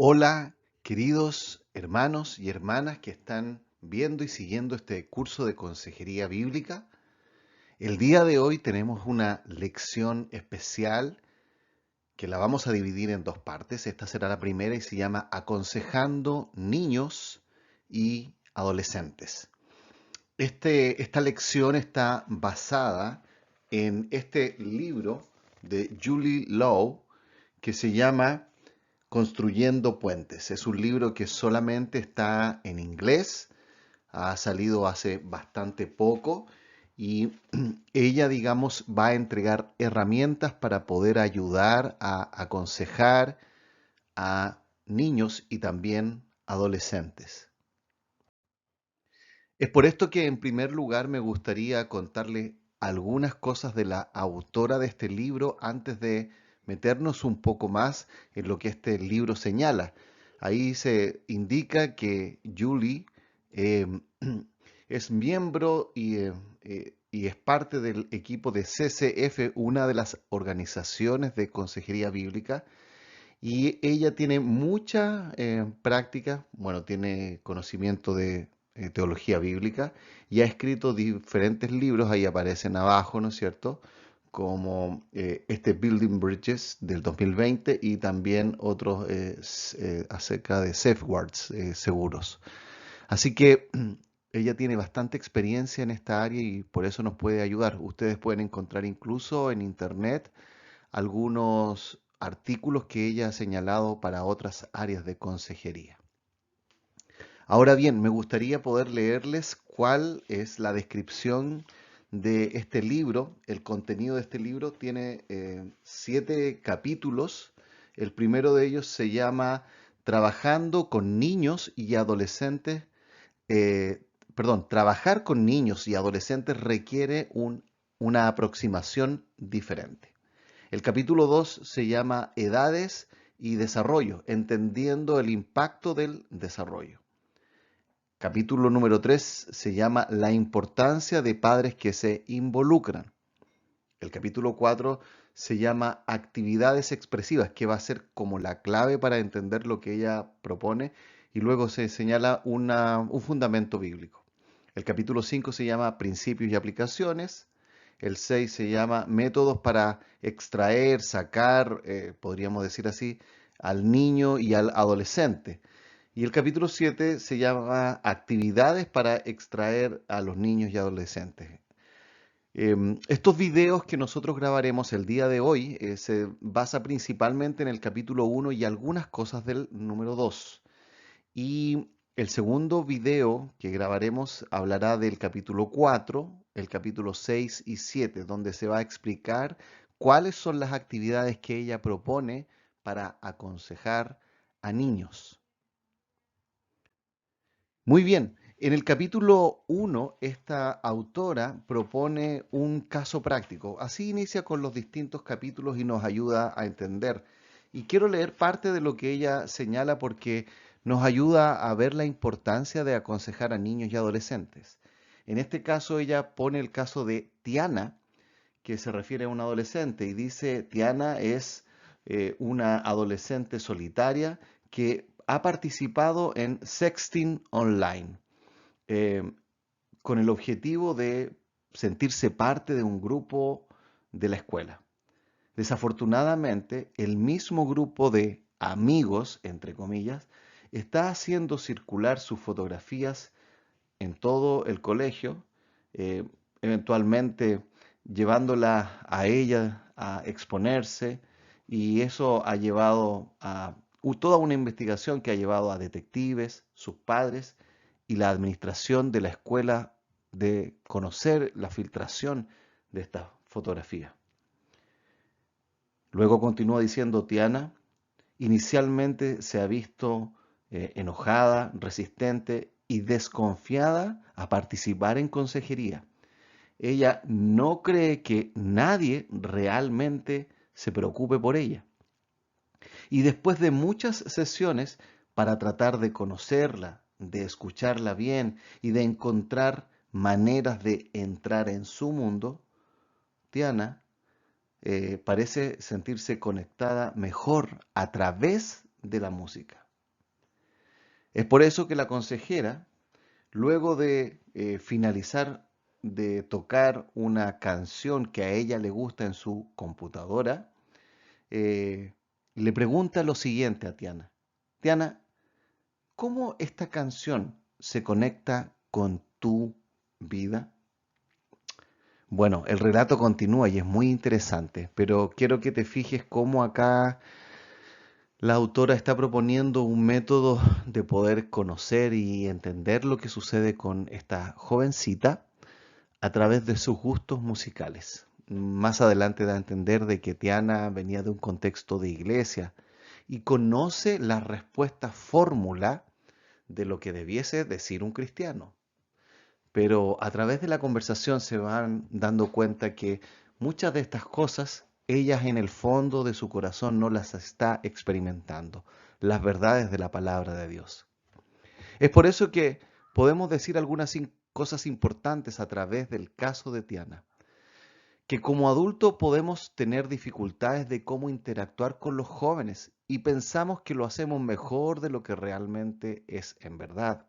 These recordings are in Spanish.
Hola, queridos hermanos y hermanas que están viendo y siguiendo este curso de consejería bíblica. El día de hoy tenemos una lección especial que la vamos a dividir en dos partes. Esta será la primera y se llama Aconsejando niños y adolescentes. Esta lección está basada en este libro de Julie Lowe que se llama Construyendo Puentes. Es un libro que solamente está en inglés, ha salido hace bastante poco y ella, digamos, va a entregar herramientas para poder ayudar a aconsejar a niños y también adolescentes. Es por esto que en primer lugar me gustaría contarle algunas cosas de la autora de este libro antes de meternos un poco más en lo que este libro señala. Ahí se indica que Julie eh, es miembro y es parte del equipo de CCF, una de las organizaciones de consejería bíblica, y ella tiene mucha práctica, bueno, tiene conocimiento de teología bíblica y ha escrito diferentes libros, ahí aparecen abajo, ¿no es cierto? Como este Building Bridges del 2020 y también otros acerca de safeguards, seguros. Así que ella tiene bastante experiencia en esta área y por eso nos puede ayudar. Ustedes pueden encontrar incluso en internet algunos artículos que ella ha señalado para otras áreas de consejería. Ahora bien, me gustaría poder leerles cuál es la descripción de este libro. El contenido de este libro tiene 7 capítulos. El primero de ellos se llama Trabajando con niños y adolescentes. eh, Trabajar con niños y adolescentes requiere una aproximación diferente. El capítulo 2 se llama Edades y Desarrollo, entendiendo el impacto del desarrollo. Capítulo número 3 se llama La importancia de padres que se involucran. El capítulo 4 se llama Actividades expresivas, que va a ser como la clave para entender lo que ella propone, y luego se señala un fundamento bíblico. El capítulo 5 se llama Principios y aplicaciones. El 6 se llama Métodos para extraer, sacar, podríamos decir así, al niño y al adolescente. Y el capítulo 7 se llama Actividades para extraer a los niños y adolescentes. Estos videos que nosotros grabaremos el día de hoy se basa principalmente en el capítulo 1 y algunas cosas del número 2. Y el segundo video que grabaremos hablará del capítulo 4, el capítulo 6 y 7, donde se va a explicar cuáles son las actividades que ella propone para aconsejar a niños. Muy bien, en el capítulo 1, esta autora propone un caso práctico. Así inicia con los distintos capítulos y nos ayuda a entender. Y quiero leer parte de lo que ella señala porque nos ayuda a ver la importancia de aconsejar a niños y adolescentes. En este caso, ella pone el caso de Tiana, que se refiere a una adolescente, y dice, Tiana es una adolescente solitaria que ha participado en sexting online eh, con el objetivo de sentirse parte de un grupo de la escuela. Desafortunadamente, el mismo grupo de amigos, entre comillas, está haciendo circular sus fotografías en todo el colegio, eh, eventualmente llevándola a ella a exponerse, y eso ha llevado a toda una investigación que ha llevado a detectives, sus padres y la administración de la escuela de conocer la filtración de esta fotografía. Luego continúa diciendo Tiana, inicialmente se ha visto enojada, resistente y desconfiada a participar en consejería. Ella no cree que nadie realmente se preocupe por ella. Y después de muchas sesiones para tratar de conocerla, de escucharla bien y de encontrar maneras de entrar en su mundo, Tiana parece sentirse conectada mejor a través de la música. Es por eso que la consejera, luego de finalizar de tocar una canción que a ella le gusta en su computadora, eh, le pregunta lo siguiente a Tiana. Tiana, ¿cómo esta canción se conecta con tu vida? Bueno, el relato continúa y es muy interesante, pero quiero que te fijes cómo acá la autora está proponiendo un método de poder conocer y entender lo que sucede con esta jovencita a través de sus gustos musicales. Más adelante da a entender de que Tiana venía de un contexto de iglesia y conoce la respuesta fórmula de lo que debiese decir un cristiano. Pero a través de la conversación se van dando cuenta que muchas de estas cosas ellas en el fondo de su corazón no las está experimentando, las verdades de la palabra de Dios. Es por eso que podemos decir algunas cosas importantes a través del caso de Tiana, que como adulto podemos tener dificultades de cómo interactuar con los jóvenes y pensamos que lo hacemos mejor de lo que realmente es en verdad.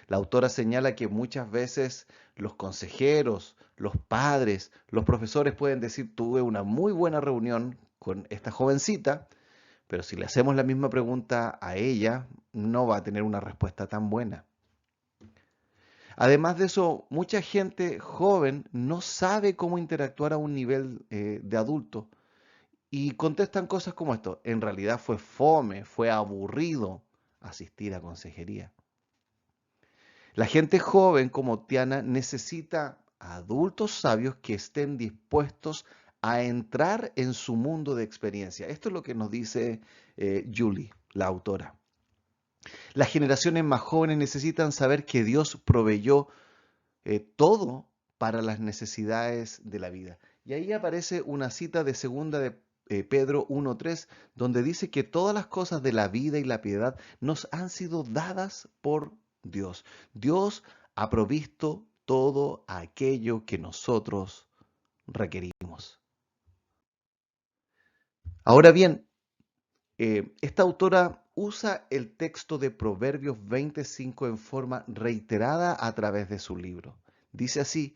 La autora señala que muchas veces los consejeros, los padres, los profesores pueden decir, tuve una muy buena reunión con esta jovencita, pero si le hacemos la misma pregunta a ella, no va a tener una respuesta tan buena. Además de eso, mucha gente joven no sabe cómo interactuar a un nivel de adulto y contestan cosas como esto. En realidad fue fome, fue aburrido asistir a consejería. La gente joven como Tiana necesita adultos sabios que estén dispuestos a entrar en su mundo de experiencia. Esto es lo que nos dice Julie, la autora. Las generaciones más jóvenes necesitan saber que Dios proveyó todo para las necesidades de la vida. Y ahí aparece una cita de segunda de Pedro 1.3, donde dice que todas las cosas de la vida y la piedad nos han sido dadas por Dios. Dios ha provisto todo aquello que nosotros requerimos. Ahora bien, esta autora usa el texto de Proverbios 25 en forma reiterada a través de su libro. Dice así,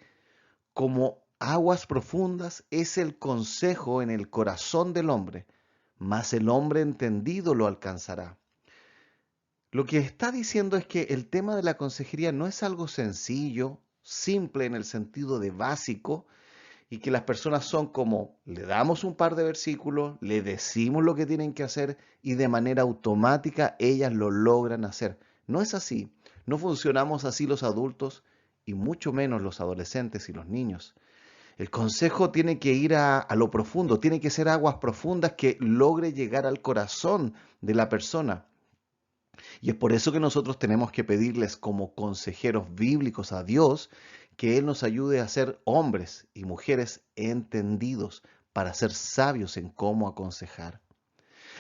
como aguas profundas es el consejo en el corazón del hombre, mas el hombre entendido lo alcanzará. Lo que está diciendo es que el tema de la consejería no es algo sencillo, simple en el sentido de básico, y que las personas son como, le damos un par de versículos, le decimos lo que tienen que hacer y de manera automática ellas lo logran hacer. No es así, no funcionamos así los adultos y mucho menos los adolescentes y los niños. El consejo tiene que ir a lo profundo, tiene que ser aguas profundas que logre llegar al corazón de la persona. Y es por eso que nosotros tenemos que pedirles como consejeros bíblicos a Dios que Él nos ayude a ser hombres y mujeres entendidos para ser sabios en cómo aconsejar.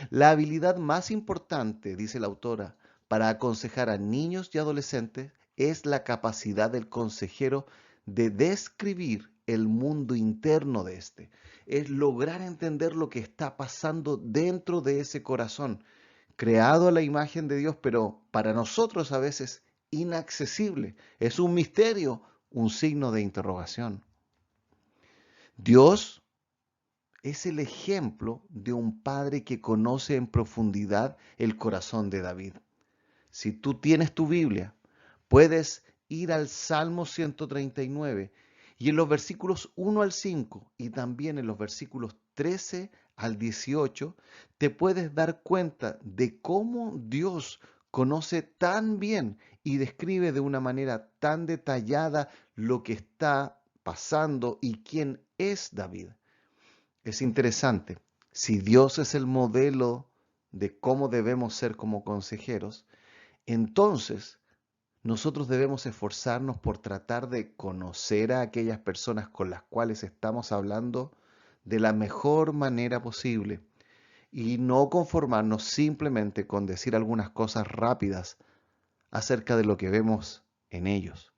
La habilidad más importante, dice la autora, para aconsejar a niños y adolescentes es la capacidad del consejero de describir el mundo interno de este. Es lograr entender lo que está pasando dentro de ese corazón, creado a la imagen de Dios, pero para nosotros a veces inaccesible. Es un misterio, un signo de interrogación. Dios es el ejemplo de un padre que conoce en profundidad el corazón de David. Si tú tienes tu Biblia, puedes ir al Salmo 139 y en los versículos 1 al 5 y también en los versículos 13 al 18 te puedes dar cuenta de cómo Dios conoce tan bien y describe de una manera tan detallada lo que está pasando y quién es David. Es interesante, si Dios es el modelo de cómo debemos ser como consejeros, entonces nosotros debemos esforzarnos por tratar de conocer a aquellas personas con las cuales estamos hablando de la mejor manera posible y no conformarnos simplemente con decir algunas cosas rápidas acerca de lo que vemos en ellos.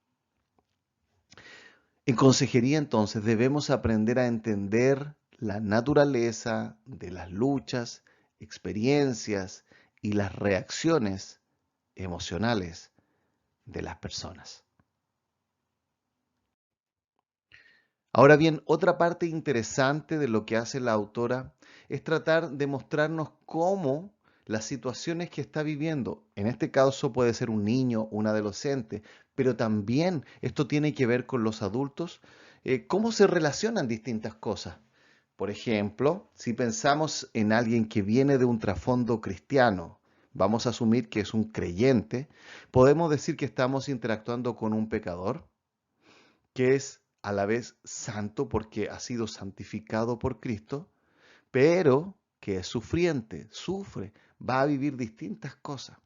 En consejería entonces debemos aprender a entender la naturaleza de las luchas, experiencias y las reacciones emocionales de las personas. Ahora bien, otra parte interesante de lo que hace la autora es tratar de mostrarnos cómo las situaciones que está viviendo, en este caso puede ser un niño, un adolescente, pero también esto tiene que ver con los adultos, cómo se relacionan distintas cosas. Por ejemplo, si pensamos en alguien que viene de un trasfondo cristiano, vamos a asumir que es un creyente, podemos decir que estamos interactuando con un pecador que es a la vez santo porque ha sido santificado por Cristo, pero que es sufriente, sufre, va a vivir distintas cosas.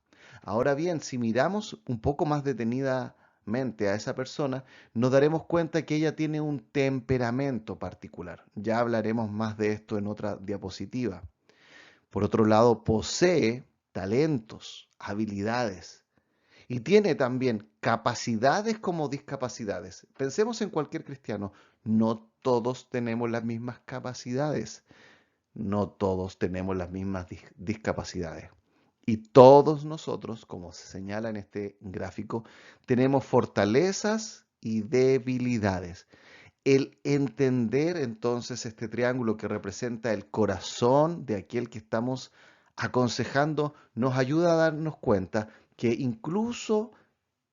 Ahora bien, si miramos un poco más detenidamente a esa persona, nos daremos cuenta que ella tiene un temperamento particular. Ya hablaremos más de esto en otra diapositiva. Por otro lado, posee talentos, habilidades y tiene también capacidades como discapacidades. Pensemos en cualquier cristiano. No todos tenemos las mismas capacidades. No todos tenemos las mismas discapacidades. Y todos nosotros, como se señala en este gráfico, tenemos fortalezas y debilidades. El entender entonces este triángulo que representa el corazón de aquel que estamos aconsejando nos ayuda a darnos cuenta que incluso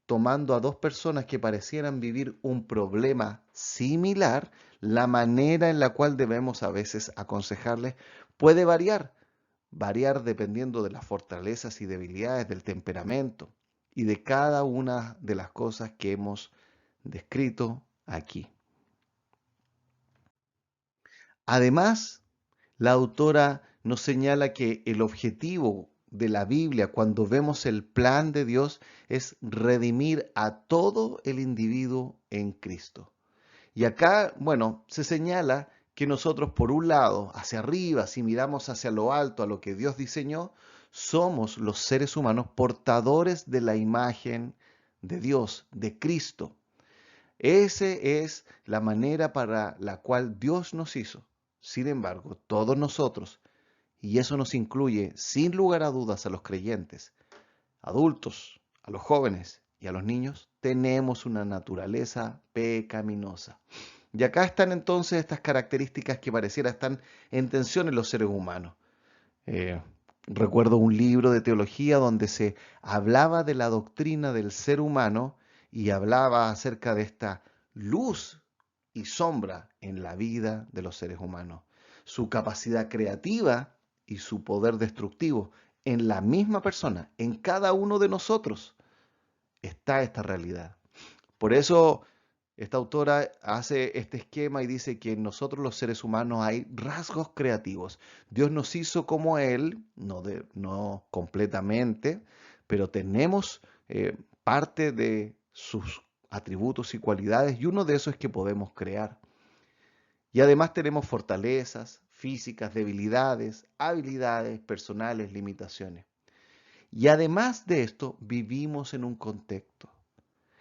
tomando a dos personas que parecieran vivir un problema similar, la manera en la cual debemos a veces aconsejarles puede variar dependiendo de las fortalezas y debilidades del temperamento y de cada una de las cosas que hemos descrito aquí. Además, la autora nos señala que el objetivo de la Biblia cuando vemos el plan de Dios es redimir a todo el individuo en Cristo. Y acá, bueno, se señala que nosotros por un lado, hacia arriba, si miramos hacia lo alto, a lo que Dios diseñó, somos los seres humanos portadores de la imagen de Dios, de Cristo. Esa es la manera para la cual Dios nos hizo. Sin embargo, todos nosotros, y eso nos incluye sin lugar a dudas a los creyentes, adultos, a los jóvenes y a los niños, tenemos una naturaleza pecaminosa. Y acá están entonces estas características que pareciera están en tensión en los seres humanos. Eh, Recuerdo un libro de teología donde se hablaba de la doctrina del ser humano y hablaba acerca de esta luz y sombra en la vida de los seres humanos, su capacidad creativa y su poder destructivo en la misma persona, en cada uno de nosotros está esta realidad. Por eso esta autora hace este esquema y dice que en nosotros los seres humanos hay rasgos creativos. Dios nos hizo como Él, no completamente, pero tenemos parte de sus atributos y cualidades y uno de esos es que podemos crear. Y además tenemos fortalezas físicas, debilidades, habilidades personales, limitaciones. Y además de esto, vivimos en un contexto.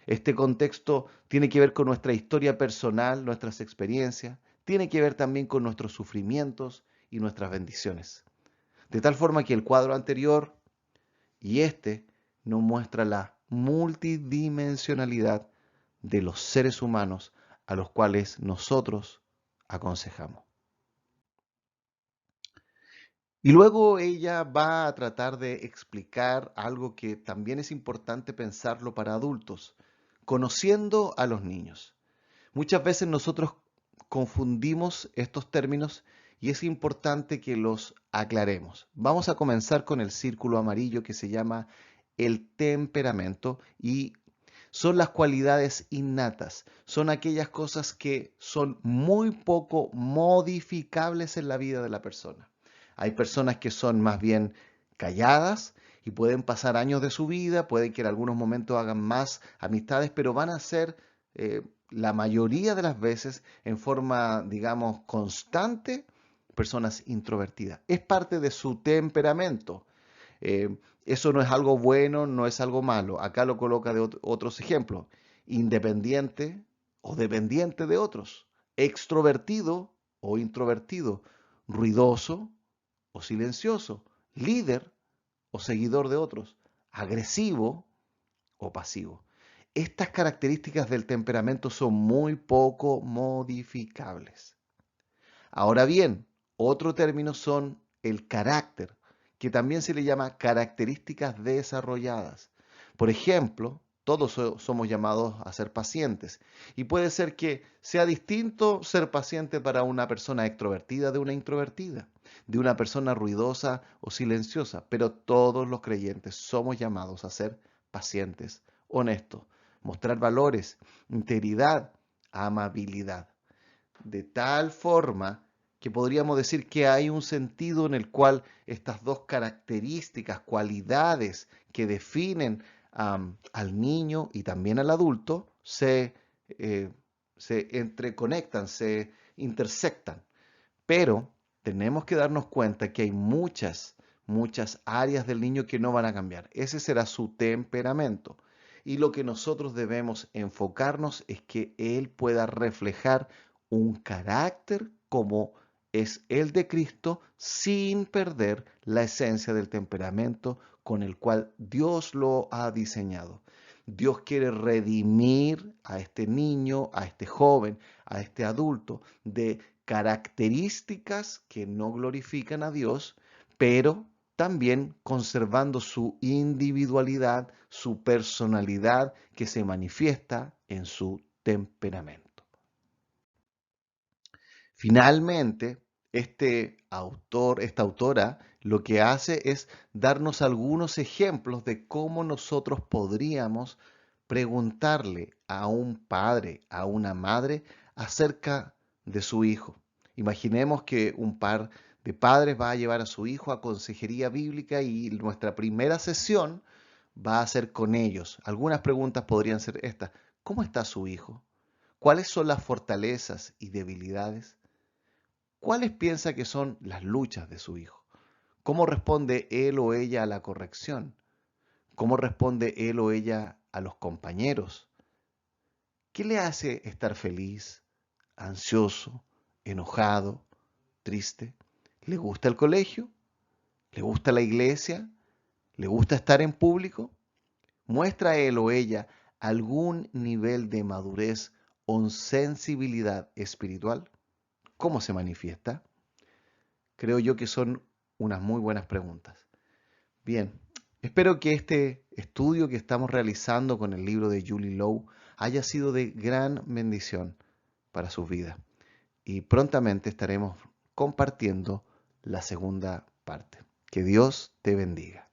Este contexto tiene que ver con nuestra historia personal, nuestras experiencias, tiene que ver también con nuestros sufrimientos y nuestras bendiciones. De tal forma que el cuadro anterior y este nos muestra la multidimensionalidad de los seres humanos a los cuales nosotros aconsejamos. Y luego ella va a tratar de explicar algo que también es importante pensarlo para adultos, conociendo a los niños. Muchas veces nosotros confundimos estos términos y es importante que los aclaremos. Vamos a comenzar con el círculo amarillo que se llama el temperamento y son las cualidades innatas, son aquellas cosas que son muy poco modificables en la vida de la persona. Hay personas que son más bien calladas y pueden pasar años de su vida, pueden que en algunos momentos hagan más amistades, pero van a ser la mayoría de las veces en forma, digamos, constante, personas introvertidas. Es parte de su temperamento. Eso no es algo bueno, no es algo malo. Acá lo coloca de otros ejemplos. Independiente o dependiente de otros. Extrovertido o introvertido. Ruidoso o silencioso. Líder o seguidor de otros. agresivo o pasivo. Estas características del temperamento son muy poco modificables. Ahora bien, otro término son el carácter, que también se le llama características desarrolladas. Por ejemplo, todos somos llamados a ser pacientes y puede ser que sea distinto ser paciente para una persona extrovertida de una introvertida, de una persona ruidosa o silenciosa, pero todos los creyentes somos llamados a ser pacientes, honestos, mostrar valores, integridad, amabilidad de tal forma que podríamos decir que hay un sentido en el cual estas dos características, cualidades que definen al niño y también al adulto eh, se entreconectan, se intersectan. Pero tenemos que darnos cuenta que hay muchas áreas del niño que no van a cambiar. Ese será su temperamento. Y lo que nosotros debemos enfocarnos es que él pueda reflejar un carácter como es el de Cristo sin perder la esencia del temperamento con el cual Dios lo ha diseñado. Dios quiere redimir a este niño, a este joven, a este adulto de características que no glorifican a Dios, pero también conservando su individualidad, su personalidad que se manifiesta en su temperamento. Finalmente, esta autora, lo que hace es darnos algunos ejemplos de cómo nosotros podríamos preguntarle a un padre, a una madre, acerca de su hijo. Imaginemos que un par de padres va a llevar a su hijo a consejería bíblica y nuestra primera sesión va a ser con ellos. Algunas preguntas podrían ser estas. ¿Cómo está su hijo? ¿Cuáles son las fortalezas y debilidades? ¿Cuáles piensa que son las luchas de su hijo? ¿Cómo responde él o ella a la corrección? ¿Cómo responde él o ella a los compañeros? ¿Qué le hace estar feliz, ansioso, enojado, triste? ¿Le gusta el colegio? ¿Le gusta la iglesia? ¿Le gusta estar en público? ¿Muestra él o ella algún nivel de madurez o sensibilidad espiritual? ¿Cómo se manifiesta? Creo yo que son unas muy buenas preguntas. Bien, espero que este estudio que estamos realizando con el libro de Julie Lowe haya sido de gran bendición para sus vidas. Y prontamente estaremos compartiendo la segunda parte. Que Dios te bendiga.